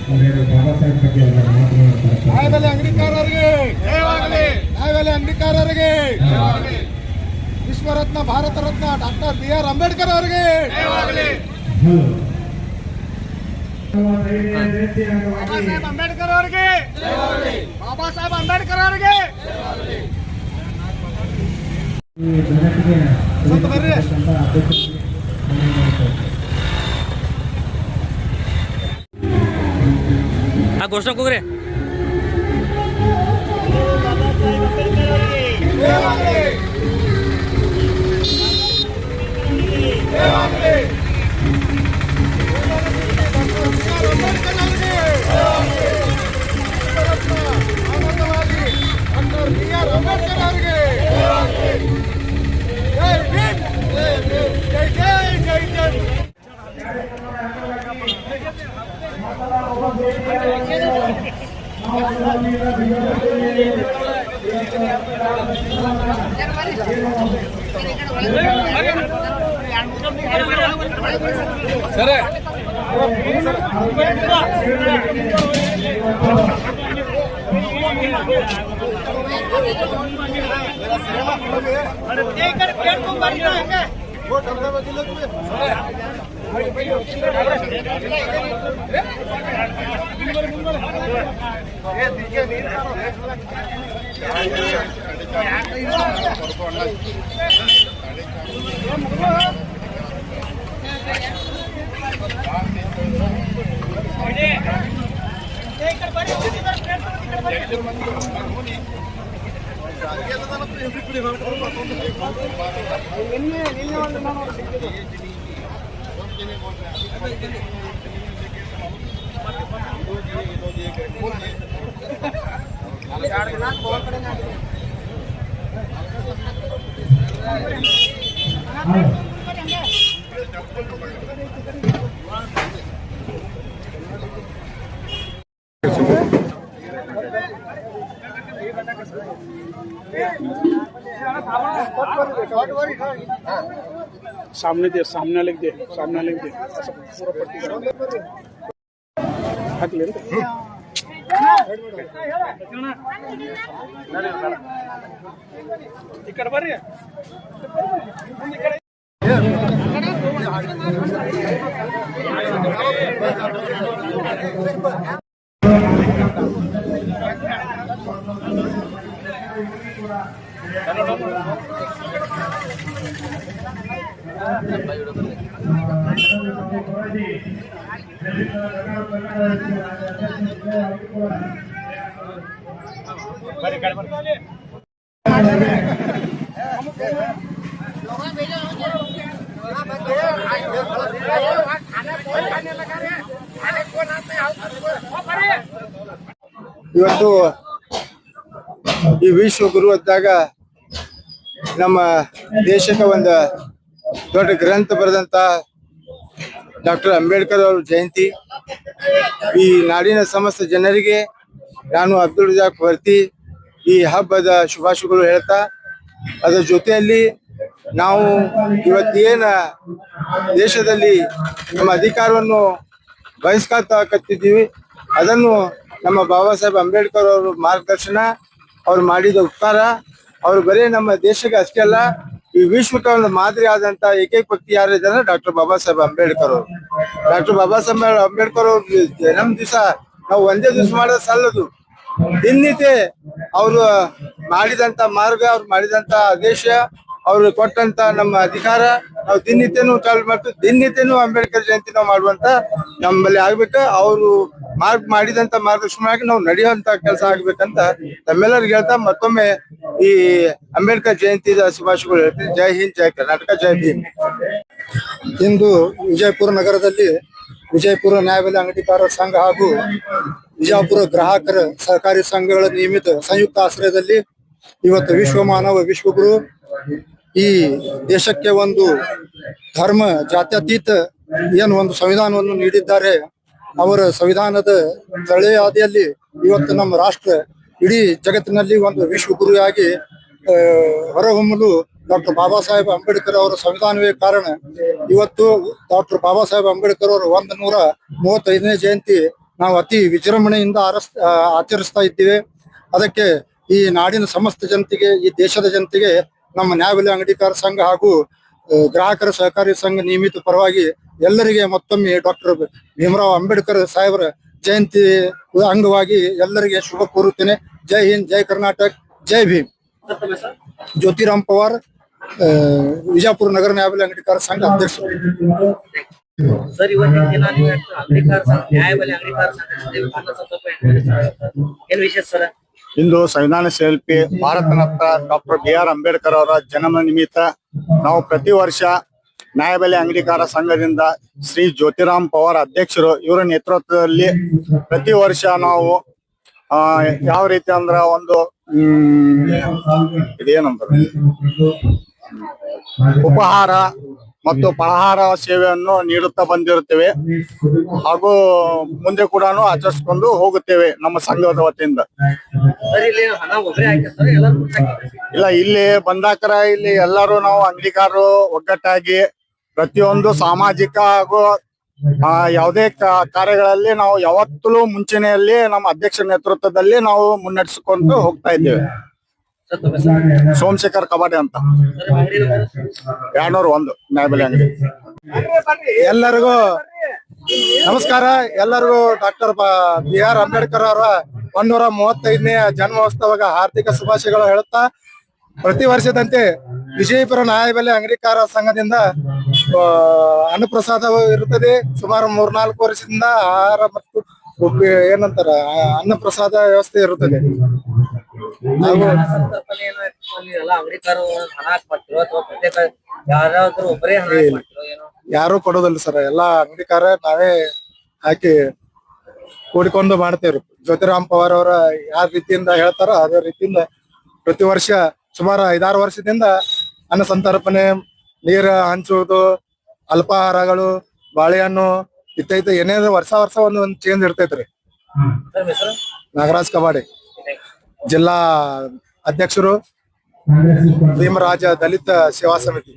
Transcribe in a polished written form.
ಬಾಬಾ ಸಾಹೇಬ್ ಬಗ್ಗೆ ನ್ಯಾಯಬೆಲೆ ಅಂಗಡಿಕಾರರಿಗೆ ನ್ಯಾಯಬೆಲೆ ಅಂಗಡಿಕಾರರಿಗೆ ವಿಶ್ವರತ್ನ ಭಾರತ ರತ್ನ ಡಾಕ್ಟರ್ BR ಅಂಬೇಡ್ಕರ್ ಅವರಿಗೆ ಬಾಬಾ ಸಾಹೇಬ್ ಅಂಬೇಡ್ಕರ್ ಅವರಿಗೆ ಬಾಬಾ ಸಾಹೇಬ್ ಅಂಬೇಡ್ಕರ್ ಅವರಿಗೆ ಬರ್ರಿ घोषणा कोगरे ಸರಿ सामने दे सामने लिख दे ऐसा पूरा पट्टी करा हाकले ఇక్కడ ಬರ್ರಿ ಇವತ್ತು ಈ ವಿಶ್ವ ಗುರು ಅಂದಾಗ ನಮ್ಮ ದೇಶಕ್ಕೆ ಒಂದು ದೊಡ್ಡ ಗ್ರಂಥ ಬರೆದಂತ ಡಾಕ್ಟರ್ ಅಂಬೇಡ್ಕರ್ ಅವ್ರ ಜಯಂತಿ. ಈ ನಾಡಿನ ಸಮಸ್ತ ಜನರಿಗೆ ನಾನು ಅಬ್ದುಲ್ ರಜಾಕ್ ವರ್ತಿ ಈ ಹಬ್ಬದ ಶುಭಾಶಯಗಳು ಹೇಳ್ತಾ, ಅದರ ಜೊತೆಯಲ್ಲಿ ನಾವು ಇವತ್ತೇನ ದೇಶದಲ್ಲಿ ನಮ್ಮ ಅಧಿಕಾರವನ್ನು ಬಹಿಷ್ಕಾರಕತ್ತಿದ್ದೀವಿ, ಅದನ್ನು ನಮ್ಮ ಬಾಬಾ ಸಾಹೇಬ್ ಅಂಬೇಡ್ಕರ್ ಅವ್ರ ಮಾರ್ಗದರ್ಶನ, ಅವ್ರು ಮಾಡಿದ ಉಪಕಾರ, ಅವ್ರು ಬರೀ ನಮ್ಮ ದೇಶಕ್ಕೆ ಅಷ್ಟೇ ಅಲ್ಲ ಈ ವಿಶ್ವಕ್ಕೆ ಒಂದು ಮಾದರಿ ಆದಂತ ಏಕೈಕ ವ್ಯಕ್ತಿ ಯಾರಿದ್ದಾರೆ ಡಾಕ್ಟರ್ ಬಾಬಾ ಸಾಹೇಬ್ ಅಂಬೇಡ್ಕರ್ ಅವರು. ಡಾಕ್ಟರ್ ಬಾಬಾ ಸಾಹೇಬ್ ಅಂಬೇಡ್ಕರ್ ಅವ್ರ ಜನ್ಮ ದಿವಸ ನಾವು ಒಂದೇ ದಿವಸ ಮಾಡೋದು ಸಲ್ಲದು. ದಿನನಿತ್ಯ ಅವರು ಮಾಡಿದಂತ ಮಾರ್ಗ, ಅವ್ರು ಮಾಡಿದಂತ ಆದೇಶ, ಅವ್ರು ಕೊಟ್ಟಂತ ನಮ್ಮ ಅಧಿಕಾರ ನಾವು ದಿನನಿತ್ಯನೂ ಚಾಲು ಮಾಡ್ತೀವಿ. ದಿನನಿತ್ಯನೂ ಅಂಬೇಡ್ಕರ್ ಜಯಂತಿ ನಾವು ಮಾಡುವಂತ ನಮ್ಮಲ್ಲಿ ಆಗ್ಬೇಕ. ಅವರು ಮಾಡಿದಂತ ಮಾರ್ಗದರ್ಶನವಾಗಿ ನಾವು ನಡೆಯುವಂತ ಕೆಲಸ ಆಗ್ಬೇಕಂತ ತಮ್ಮೆಲ್ಲರಿಗೆ ಹೇಳ್ತಾ ಮತ್ತೊಮ್ಮೆ ಈ ಅಂಬೇಡ್ಕರ್ ಜಯಂತಿ ಶುಭಾಶಯಗಳು ಹೇಳ್ತೀನಿ. ಜೈ ಹಿಂದ್, ಜೈ ಕರ್ನಾಟಕ, ಜೈ ಭೀಮ್. ಇಂದು ವಿಜಯಪುರ ನಗರದಲ್ಲಿ ವಿಜಯಪುರ ನ್ಯಾಯಬೆಲೆ ಅಂಗಡಿಕಾರರ ಸಂಘ ಹಾಗೂ ವಿಜಯಪುರ ಗ್ರಾಹಕರ ಸಹಕಾರಿ ಸಂಘಗಳ ನಿಯಮಿತ ಸಂಯುಕ್ತ ಆಶ್ರಯದಲ್ಲಿ ಇವತ್ತು ವಿಶ್ವ ಮಾನವ ವಿಶ್ವಗುರು ಈ ದೇಶಕ್ಕೆ ಒಂದು ಧರ್ಮ ಜಾತ್ಯತೀತ ಏನು ಒಂದು ಸಂವಿಧಾನವನ್ನು ನೀಡಿದ್ದಾರೆ. ಅವರ ಸಂವಿಧಾನದ ತಳೆಯ ಹಾದಿಯಲ್ಲಿ ಇವತ್ತು ನಮ್ಮ ರಾಷ್ಟ್ರ ಇಡೀ ಜಗತ್ತಿನಲ್ಲಿ ಒಂದು ವಿಶ್ವಗುರುವಾಗಿ ಹೊರಹೊಮ್ಮಲು ಡಾಕ್ಟರ್ ಬಾಬಾ ಸಾಹೇಬ್ ಅಂಬೇಡ್ಕರ್ ಅವರ ಸಂವಿಧಾನವೇ ಕಾರಣ. ಇವತ್ತು ಡಾಕ್ಟರ್ ಬಾಬಾ ಸಾಹೇಬ್ ಅಂಬೇಡ್ಕರ್ ಅವರು 135ನೇ ಜಯಂತಿ ನಾವು ಅತಿ ವಿಜೃಂಭಣೆಯಿಂದ ಆಚರಿಸ್ತಾ ಇದ್ದೀವಿ. ಅದಕ್ಕೆ ಈ ನಾಡಿನ ಸಮಸ್ತ ಜನತೆಗೆ, ಈ ದೇಶದ ಜನತೆಗೆ ನಮ್ಮ ನ್ಯಾಯಬೆಲೆ ಅಂಗಡಿಕಾರ ಸಂಘ ಹಾಗೂ ಗ್ರಾಹಕರ ಸಹಕಾರಿ ಸಂಘ ನಿಯಮಿತ ಪರವಾಗಿ ಎಲ್ಲರಿಗೆ ಮತ್ತೊಮ್ಮೆ ಡಾಕ್ಟರ್ ಭೀಮರಾವ್ ಅಂಬೇಡ್ಕರ್ ಸಾಹೇಬರ ಜಯಂತಿ ಅಂಗವಾಗಿ ಎಲ್ಲರಿಗೆ ಶುಭ ಕೋರುತ್ತೇನೆ. ಜೈ ಹಿಂದ್, ಜೈ ಕರ್ನಾಟಕ, ಜೈ ಭೀಮ್. ಜ್ಯೋತಿರಾಮ್ ಪವಾರ್, ವಿಜಯಪುರ ನಗರ ನ್ಯಾಯಬೆಲೆ ಅಂಗಡಿಕಾರ ಸಂಘ ಅಧ್ಯಕ್ಷರು. ಸರ್ ಇವತ್ತಿನ ದಿನ ನೀವು ಅಂಗಡಿಕಾರ ಸಂಘ ನ್ಯಾಯಬೆಲೆ ಅಂಗಡಿಕಾರ ಸಂಘ ಏನ್ ವಿಶೇಷ ಸರ್? ಇಂದು ಸಂವಿಧಾನ ಶಿಲ್ಪಿ ಭಾರತ ರತ್ನ ಡಾಕ್ಟರ್ BR ಅಂಬೇಡ್ಕರ್ ಅವರ ಜನ್ಮ ನಿಮಿತ್ತ ನಾವು ಪ್ರತಿ ವರ್ಷ ನ್ಯಾಯಬೆಲೆ ಅಂಗಡಿಕಾರ ಸಂಘದಿಂದ ಶ್ರೀ ಜ್ಯೋತಿರಾಮ್ ಪವಾರ್ ಅಧ್ಯಕ್ಷರು ಇವರ ನೇತೃತ್ವದಲ್ಲಿ ಪ್ರತಿ ವರ್ಷ ನಾವು ಯಾವ ರೀತಿ ಅಂದ್ರ ಒಂದು ಇದೇನಂತಾರೆ ಉಪಹಾರ ಮತ್ತು ಫಲಹಾರ ಸೇವೆಯನ್ನು ನೀಡುತ್ತಾ ಬಂದಿರುತ್ತೇವೆ ಹಾಗೂ ಮುಂದೆ ಕೂಡ ಆಚರಿಸಿಕೊಂಡು ಹೋಗುತ್ತೇವೆ ನಮ್ಮ ಸಂಘದ ವತಿಯಿಂದ. ಇಲ್ಲ, ಇಲ್ಲಿ ಬಂದಾಕರ ಇಲ್ಲಿ ಎಲ್ಲರೂ ನಾವು ಅಂಗಡಿಕಾರರು ಒಗ್ಗಟ್ಟಾಗಿ ಪ್ರತಿಯೊಂದು ಸಾಮಾಜಿಕ ಹಾಗೂ ಯಾವುದೇ ಕಾರ್ಯಗಳಲ್ಲಿ ನಾವು ಯಾವತ್ತೂ ಮುಂಚೂಣಿಯಲ್ಲಿ ನಮ್ಮ ಅಧ್ಯಕ್ಷ ನೇತೃತ್ವದಲ್ಲಿ ನಾವು ಮುನ್ನಡೆಸಿಕೊಂಡು ಹೋಗ್ತಾ ಇದ್ದೇವೆ. ಸೋಮಶೇಖರ್ ಕಬಾಡಿ ಅಂತ 201 ನ್ಯಾಯಬೆಲೆ ಅಂಗಡಿ. ಎಲ್ಲರಿಗೂ ನಮಸ್ಕಾರ. ಎಲ್ಲರಿಗೂ ಡಾಕ್ಟರ್ BR ಅಂಬೇಡ್ಕರ್ ಅವರ 135ನೇ ಜನ್ಮೋತ್ಸವದ ಹಾರ್ದಿಕ ಶುಭಾಶಯಗಳು ಹೇಳುತ್ತಾ, ಪ್ರತಿ ವರ್ಷದಂತೆ ವಿಜಯಪುರ ನ್ಯಾಯಬೆಲೆ ಅಂಗಡಿಕಾರ ಸಂಘದಿಂದ ಅನ್ನಪ್ರಸಾದ ಇರುತ್ತದೆ. ಸುಮಾರು 3-4 ವರ್ಷದಿಂದ ಆಹಾರ ಮತ್ತು ಏನಂತಾರ ಅನ್ನಪ್ರಸಾದ ವ್ಯವಸ್ಥೆ ಇರುತ್ತದೆ. ಯಾರು ಕೊಡೋದಿಲ್ಲ ಸರ್, ಎಲ್ಲಾ ಅಂಗಡಿಕಾರ ನಾವೇ ಹಾಕಿ ಕೂಡಿಕೊಂಡು ಮಾಡ್ತೇವ್ರಿ. ಜ್ಯೋತಿರಾಮ್ ಪವಾರ್ ಅವರ ಯಾವ ರೀತಿಯಿಂದ ಹೇಳ್ತಾರೋ ಅದೇ ರೀತಿಯಿಂದ ಪ್ರತಿ ವರ್ಷ ಸುಮಾರು 5-6 ವರ್ಷದಿಂದ ಅನ್ನ ಸಂತರ್ಪಣೆ, ನೀರ ಹಂಚುವುದು, ಅಲ್ಪಾಹಾರಗಳು, ಬಾಳೆಹಣ್ಣು ಇತ್ತೈತೆ ಏನೇ ವರ್ಷ ಒಂದು ಚೇಂಜ್ ಇರ್ತೈತ್ರಿ. ನಾಗರಾಜ್ ಕಬಾಡಿ, ಜಿಲ್ಲಾ ಅಧ್ಯಕ್ಷರು, ಭೀಮರಾಜ ದಲಿತ ಸೇವಾ ಸಮಿತಿ.